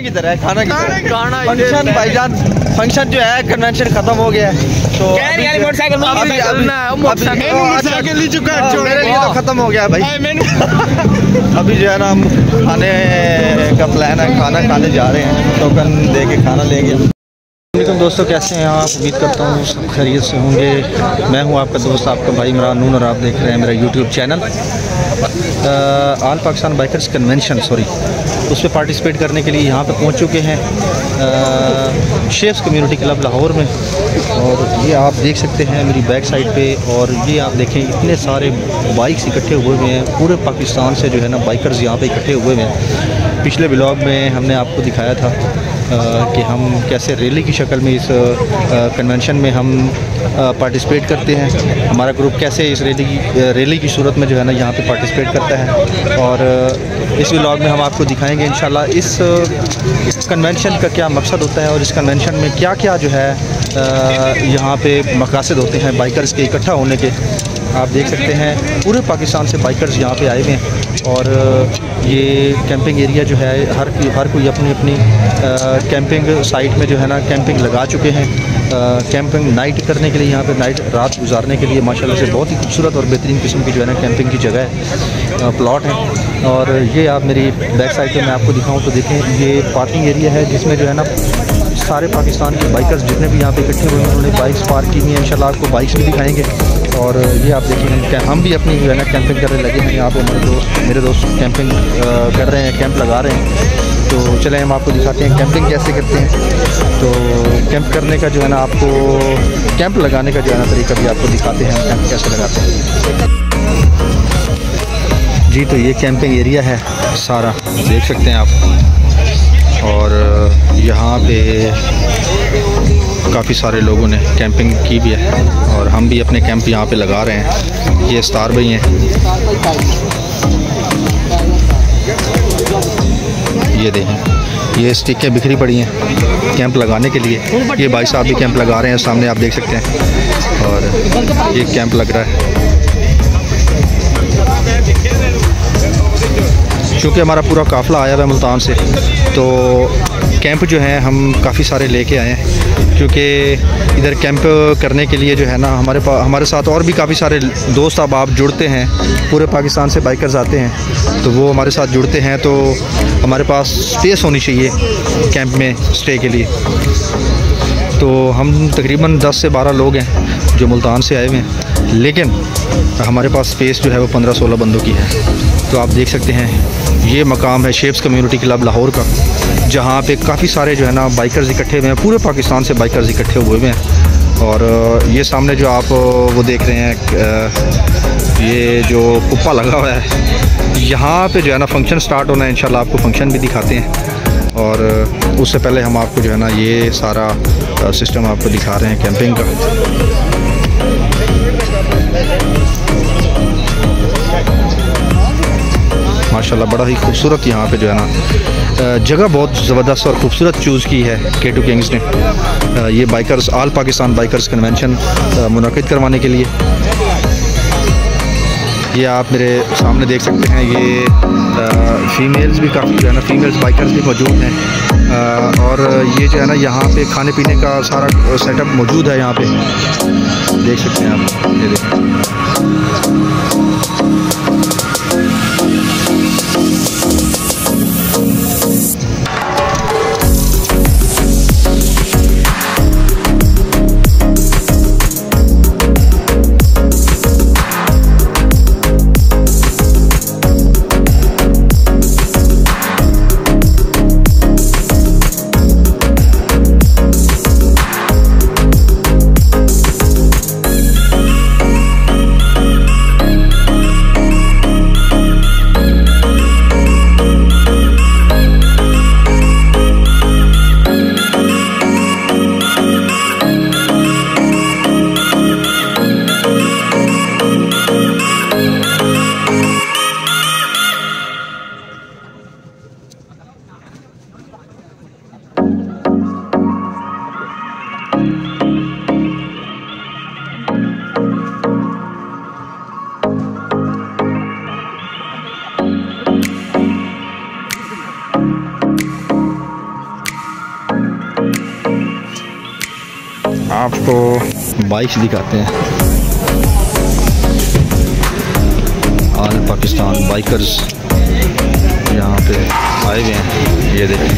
किधर है? खाना किधर है? फंक्शन भाईजान, फंक्शन जो है कन्वेंशन खत्म हो गया है तो मोटरसाइकिल ले चुका है, मेरे लिए तो खत्म हो गया भाई। अभी जो है ना हम खाने का प्लान है, खाना खाने जा रहे हैं, टोकन दे के खाना लेंगे। वालेकुम दोस्तों, कैसे हैं आप? उम्मीद करता हूँ सब खैरियत से होंगे। मैं हूँ आपका दोस्त, आपका भाई इमरान नून, और आप देख रहे हैं मेरा YouTube channel. All Pakistan bikers convention उस पर पार्टिसिपेट करने के लिए यहाँ पे पहुँच चुके हैं शेफ्स कम्युनिटी क्लब लाहौर में। और ये आप देख सकते हैं मेरी बैक साइड पे, और ये आप देखें इतने सारे बाइक्स इकट्ठे हुए हुए हैं पूरे पाकिस्तान से, जो है ना बाइकर्स यहाँ पे इकट्ठे हुए हुए हैं। पिछले ब्लॉग में हमने आपको दिखाया था कि हम कैसे रैली की शक्ल में इस कन्वेंशन में हम पार्टिसिपेट करते हैं, हमारा ग्रुप कैसे इस रैली की सूरत में जो है ना यहाँ पे पार्टिसिपेट करता है। और इस व्लॉग में हम आपको दिखाएंगे इंशाल्लाह इस कन्वेंशन का क्या मकसद होता है और इस कन्वेंशन में क्या क्या जो है यहाँ पे मकासद होते हैं बाइकर्स के इकट्ठा होने के। आप देख सकते हैं पूरे पाकिस्तान से बाइकर्स यहाँ पे आए हुए हैं, और ये कैंपिंग एरिया जो है हर कोई अपनी अपनी कैंपिंग साइट में जो है ना कैंपिंग लगा चुके हैं। कैंपिंग नाइट करने के लिए, यहाँ पे रात गुजारने के लिए माशाल्लाह से बहुत ही खूबसूरत और बेहतरीन किस्म की जो है ना कैंपिंग की जगह है, प्लॉट है। और ये आप मेरी बैक साइड पे मैं आपको दिखाऊँ तो देखें, ये पार्किंग एरिया है जिसमें जो है ना सारे पाकिस्तान के बाइकर्स जितने भी यहाँ पे इकट्ठे हुए हैं उन्होंने बाइक्स पार्क की हुई हैं। इंशाल्लाह आपको बाइक्स भी दिखाएंगे। और ये आप देखिए हम भी अपनी जो है ना कैंपिंग करने लगे हैं। यहाँ पे मेरे दोस्त कैंपिंग कर रहे हैं, कैंप लगा रहे हैं। तो चलें हम आपको दिखाते हैं कैंपिंग कैसे करते हैं। तो कैंप करने का जो है ना आपको, कैंप लगाने का जो है ना तरीका भी आपको दिखाते हैं, कैंप कैसे लगाते हैं जी। तो ये कैंपिंग एरिया है सारा, देख सकते हैं आप। और यहाँ पे काफ़ी सारे लोगों ने कैंपिंग की भी है, और हम भी अपने कैंप यहाँ पे लगा रहे हैं। ये स्टार भाई हैं, ये देखें ये स्टिकें बिखरी पड़ी हैं कैंप लगाने के लिए। ये भाई साहब भी कैंप लगा रहे हैं, सामने आप देख सकते हैं। और ये कैंप लग रहा है क्योंकि हमारा पूरा काफ़िला आया हुआ है मुल्तान से, तो कैंप जो है हम काफ़ी सारे लेके आए हैं। क्योंकि इधर कैंप करने के लिए जो है ना हमारे साथ और भी काफ़ी सारे दोस्त अब आप जुड़ते हैं, पूरे पाकिस्तान से बाइकर्स आते हैं, तो वो हमारे साथ जुड़ते हैं। तो हमारे पास स्पेस होनी चाहिए कैंप में स्टे के लिए। तो हम तकरीबन 10 से 12 लोग हैं जो मुल्तान से आए हुए हैं, लेकिन हमारे पास स्पेस जो है वो 15-16 बंदों की है। तो आप देख सकते हैं ये मकाम है शेफ्स कम्युनिटी क्लब लाहौर का, जहाँ पे काफ़ी सारे जो है ना बाइकर्स इकट्ठे हुए हैं, पूरे पाकिस्तान से बाइकर्स इकट्ठे हुए हुए हैं। और ये सामने जो आप वो देख रहे हैं, ये जो कुप्पा लगा हुआ है, यहाँ पे जो है ना फंक्शन स्टार्ट होना है। इंशाल्लाह आपको फंक्शन भी दिखाते हैं। और उससे पहले हम आपको जो है ना ये सारा सिस्टम आपको दिखा रहे हैं कैंपिंग का। माशाल्लाह बड़ा ही खूबसूरत यहाँ पे जो है ना जगह बहुत ज़बरदस्त और ख़ूबसूरत चूज़ की है K2 किंग्स ने ये bikers all Pakistan bikers convention मुनक़िद करवाने के लिए। ये आप मेरे सामने देख सकते हैं, ये फीमेल्स भी काफ़ी जो है ना फीमेल्स बाइकर्स भी मौजूद हैं। और ये जो है ना यहाँ पे खाने पीने का सारा सेटअप मौजूद है, यहाँ पे देख सकते हैं आप। ये देखें आपको बाइक्स दिखाते हैं। ऑल पाकिस्तान बाइकर्स यहाँ पे आए हुए हैं। ये देखिए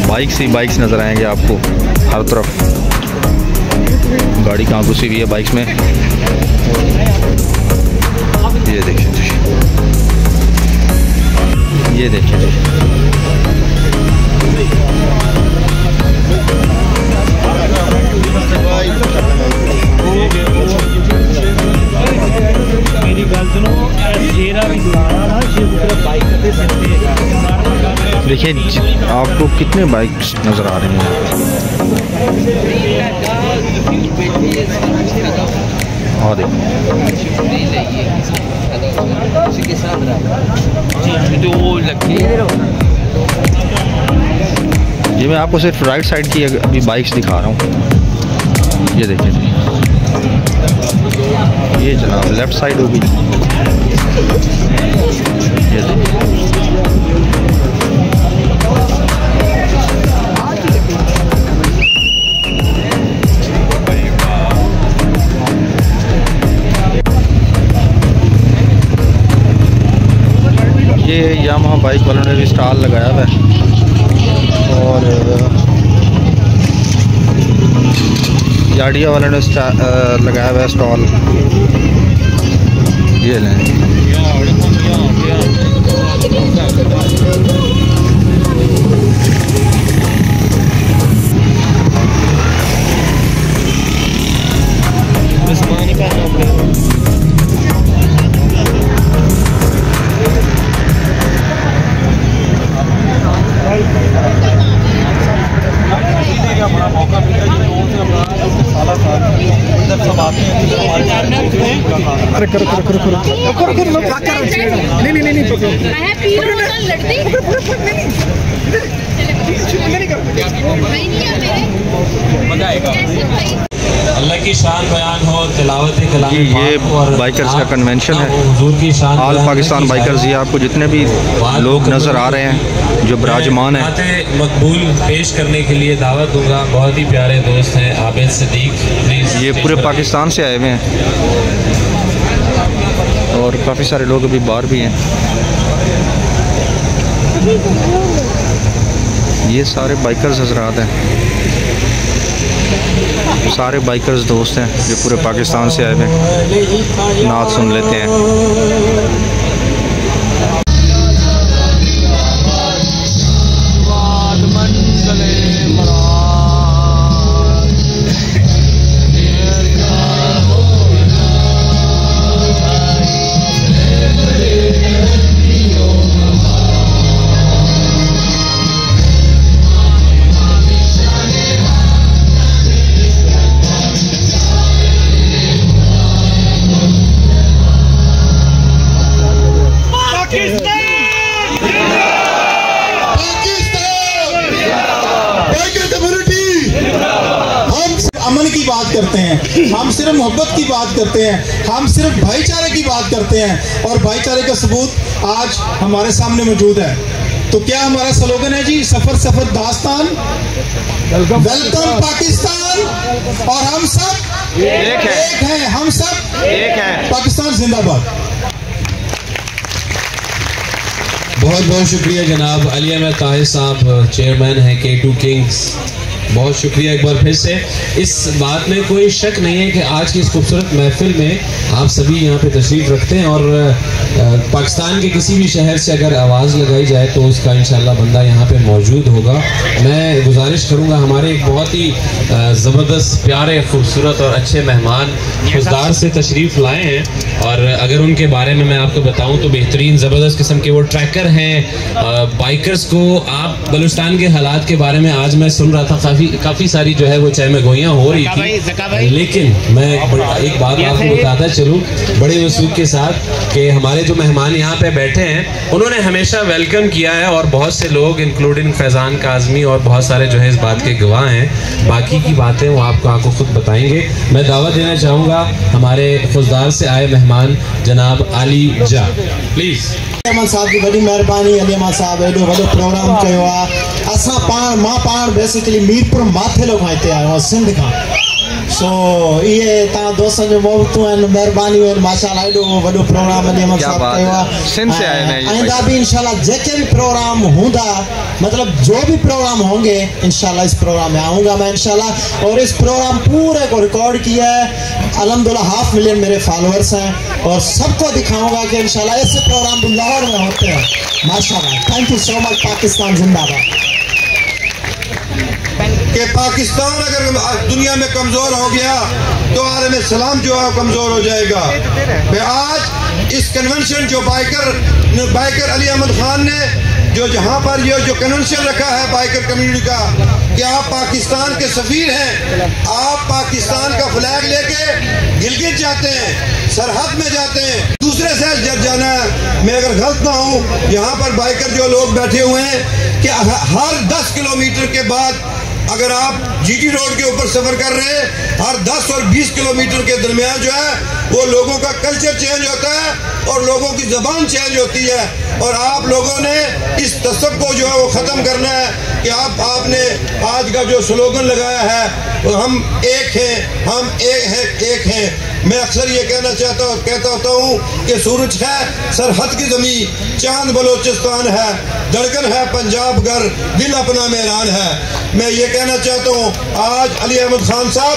बाइक्स ही बाइक्स नज़र आएंगे आपको हर तरफ। गाड़ी कहाँ घुसी हुई है बाइक्स में, ये देखिए, ये देखिए। देखिए आपको कितने बाइक्स नज़र आ रहे हैं। और ये मैं आपको सिर्फ राइट साइड की अभी बाइक्स दिखा रहा हूँ। ये देखिए, ये जनाब लेफ्ट साइड होगी। ये देखिए, ये यामाहा बाइक वालों ने भी स्टॉल लगाया हुआ है और याडिया वालों ने लगाया हुआ है स्टॉल। ये लें, अरे करो करो करो करो करो करो नहीं नहीं नहीं अल्लाह की शान बयान हो, तिलावत कलाम। ये बाइकर्स का कन्वेंशन है, ऑल पाकिस्तान बाइकर्स। ये आपको जितने भी लोग नज़र आ रहे हैं जो विराजमान हैं, मकबूल पेश करने के लिए दावत दूंगा। बहुत ही प्यारे दोस्त हैं आबिद सिद्दीक, प्लीज़। ये पूरे पाकिस्तान से आए हुए हैं और काफ़ी सारे लोग अभी बाहर भी हैं। ये सारे बाइकर्स हजरात हैं, सारे बाइकर्स दोस्त हैं जो पूरे पाकिस्तान से आए हुए हैं। नात सुन लेते हैं। अमन की बात करते हैं, हम सिर्फ मोहब्बत की बात करते हैं, हम सिर्फ भाईचारे की बात करते हैं और भाईचारे का सबूत आज हमारे सामने मौजूद है। तो क्या हमारा स्लोगन है जी, सफर सफर दास्तान, वेलकम पाकिस्तान, और हम सब एक हैं, हम सब एक हैं, पाकिस्तान जिंदाबाद। बहुत बहुत शुक्रिया जनाब अली अहमद ताहिर साहब, चेयरमैन हैं K2 किंग्स। बहुत शुक्रिया एक बार फिर से। इस बात में कोई शक नहीं है कि आज की इस खूबसूरत महफिल में आप सभी यहाँ पे तशरीफ़ रखते हैं और पाकिस्तान के किसी भी शहर से अगर आवाज़ लगाई जाए तो उसका इंशाल्लाह बंदा यहाँ पे मौजूद होगा। मैं गुजारिश करूँगा, हमारे एक बहुत ही ज़बरदस्त प्यारे खूबसूरत और अच्छे मेहमान खुशदार से तशरीफ़ लाए हैं और अगर उनके बारे में मैं आपको बताऊँ तो बेहतरीन ज़बरदस्त किस्म के वो ट्रैकर हैं। बाइकर्स को आप बलूचिस्तान के हालात के बारे में आज मैं सुन रहा था, काफ़ी सारी जो है वो चहमगोइयाँ हो रही थी, लेकिन मैं एक बात आपको बताता चलूँ बड़े वसूख के साथ कि हमारे जो मेहमान यहाँ पे बैठे हैं उन्होंने हमेशा वेलकम किया है और बहुत से लोग इंक्लूडिंग फैज़ान काज़मी और बहुत सारे जो है इस बात के गवाह हैं। बाकी की बातें वो आपको खुद बताएंगे। मैं दावत देना चाहूँगा हमारे खुशदार से आए मेहमान जनाब आली जा, प्लीज़। अहमद साहब की बड़ी मेहरबानी, अली अहमद साहब एडो वॾो प्रोग्राम कयो आहे। असां पाण मां पाण बेसिकली मीरपुर माथे लोग हिते आयो आहियां सिंध खां। सो ये ता दोस्तों जो मोहब्बतूं आहिनि महिरबानी और माशाल्लाह एॾो वॾो प्रोग्राम अलीअहमद साहब कयो आहे। सिंध से आए हैं आइंदा भी इंशाल्लाह जेके भी प्रोग्राम होंदा मतलब जो भी प्रोग्राम होंगे इंशाल्लाह इस प्रोग्राम में आऊँगा मैं इंशाल्लाह। और इस प्रोग्राम पूरे को रिकॉर्ड किया है, अल्हम्दुलिल्लाह 5 मिलियन मेरे फॉलोअर्स हैं और सबको दिखाऊंगा कि इंशाल्लाह ऐसे प्रोग्राम भी लाहौर में होते हैं माशाल्लाह। Thank you so much. Pakistan जिंदाबाद। कि पाकिस्तान अगर दुनिया में कमज़ोर हो गया तो आलम इस्लाम जो है कमज़ोर हो जाएगा। मैं आज इस कन्वेंशन जो बाइकर अली अहमद खान ने जो जहाँ पर ये जो कन्वेंशन रखा है बाइकर कम्युनिटी का कि आप पाकिस्तान के सफीर हैं, आप पाकिस्तान का फ्लैग लेके गिलगित जाते हैं, सरहद में जाते हैं, दूसरे शहर जब जाना है। मैं अगर गलत ना हूँ यहाँ पर बाइकर जो लोग बैठे हुए हैं कि हर 10 किलोमीटर के बाद अगर आप जीटी रोड के ऊपर सफर कर रहे हैं, हर 10 और 20 किलोमीटर के दरमियान जो है वो लोगों का कल्चर चेंज होता है और लोगों की जबान चेंज होती है। और आप लोगों ने इस तसव्वुर को जो है वो ख़त्म करना है कि आपने आज का जो स्लोगन लगाया है वो हम एक हैं, हम एक हैं। मैं अक्सर ये कहता होता हूँ कि सूरज है सरहद की ज़मीन, चांद बलोचिस्तान है, धड़कन है पंजाब घर, दिल अपना मेहरान है। मैं ये कहना चाहता हूँ आज अली अहमद खान साहब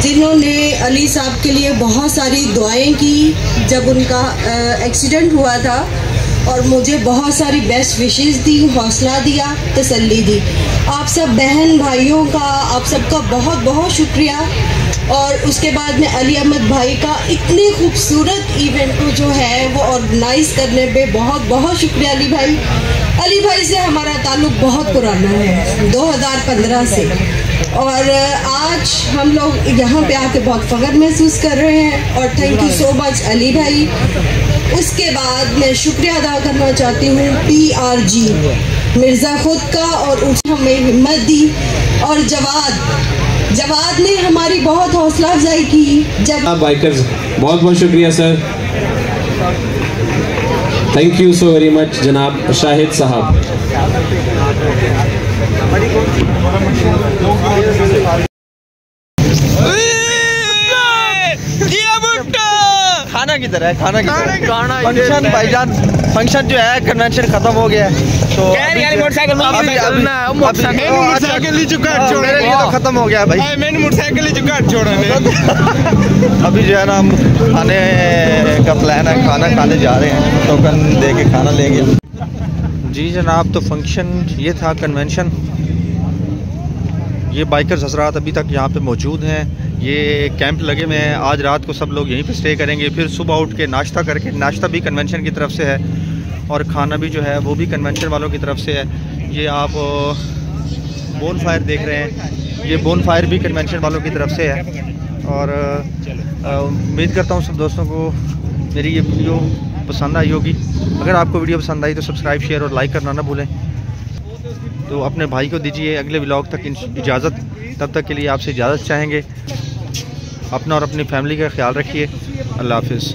जिन्होंने अली साहब के लिए बहुत सारी दुआएं की जब उनका एक्सीडेंट हुआ था और मुझे बहुत सारी बेस्ट विशेस दी, हौसला दिया, तसल्ली दी। आप सब बहन भाइयों का आप सबका बहुत बहुत शुक्रिया। और उसके बाद में अली अहमद भाई का इतने खूबसूरत इवेंट को जो है वो ऑर्गेनाइज करने पे बहुत बहुत शुक्रिया अली भाई। अली भाई से हमारा ताल्लुक़ बहुत पुराना है 2015 से और आज हम लोग यहाँ पे आके बहुत फ़ख्र महसूस कर रहे हैं और thank you so much Ali भाई। उसके बाद मैं शुक्रिया अदा करना चाहती हूँ PRG मिर्ज़ा खुद का और उसने हमें हिम्मत दी और जवाद ने हमारी बहुत हौसला अफजाई की। जब बाइकर्स बहुत बहुत शुक्रिया sir, thank you so very much जनाब शाहिद साहब। खाना किधर है? खाना फंक्शन भाईजान, फंक्शन जो है कन्वेंशन खत्म हो गया है तो मोटरसाइकिल तो खत्म हो गया भाई, मैंने मोटरसाइकिल छोड़ा अभी जो है ना हम खाने का प्लान है, खाना खाने जा रहे हैं, टोकन दे के खाना लेंगे। जी जनाब, तो फंक्शन ये था कन्वेंशन। ये बाइकर्स हजरात अभी तक यहाँ पे मौजूद हैं, ये कैंप लगे हुए हैं। आज रात को सब लोग यहीं पे स्टे करेंगे, फिर सुबह उठ के नाश्ता करके, नाश्ता भी कन्वेंशन की तरफ से है और खाना भी जो है वो भी कन्वेंशन वालों की तरफ से है। ये आप बोन फायर देख रहे हैं, ये बोन फायर भी कन्वेंशन वालों की तरफ से है। और उम्मीद करता हूँ सब दोस्तों को मेरी ये वीडियो पसंद आई होगी। अगर आपको वीडियो पसंद आई तो सब्सक्राइब, शेयर और लाइक करना ना भूलें। तो अपने भाई को दीजिए अगले व्लॉग तक इजाज़त, तब तक के लिए आपसे इजाज़त चाहेंगे। अपना और अपनी फैमिली का ख्याल रखिए। अल्लाह हाफिज़।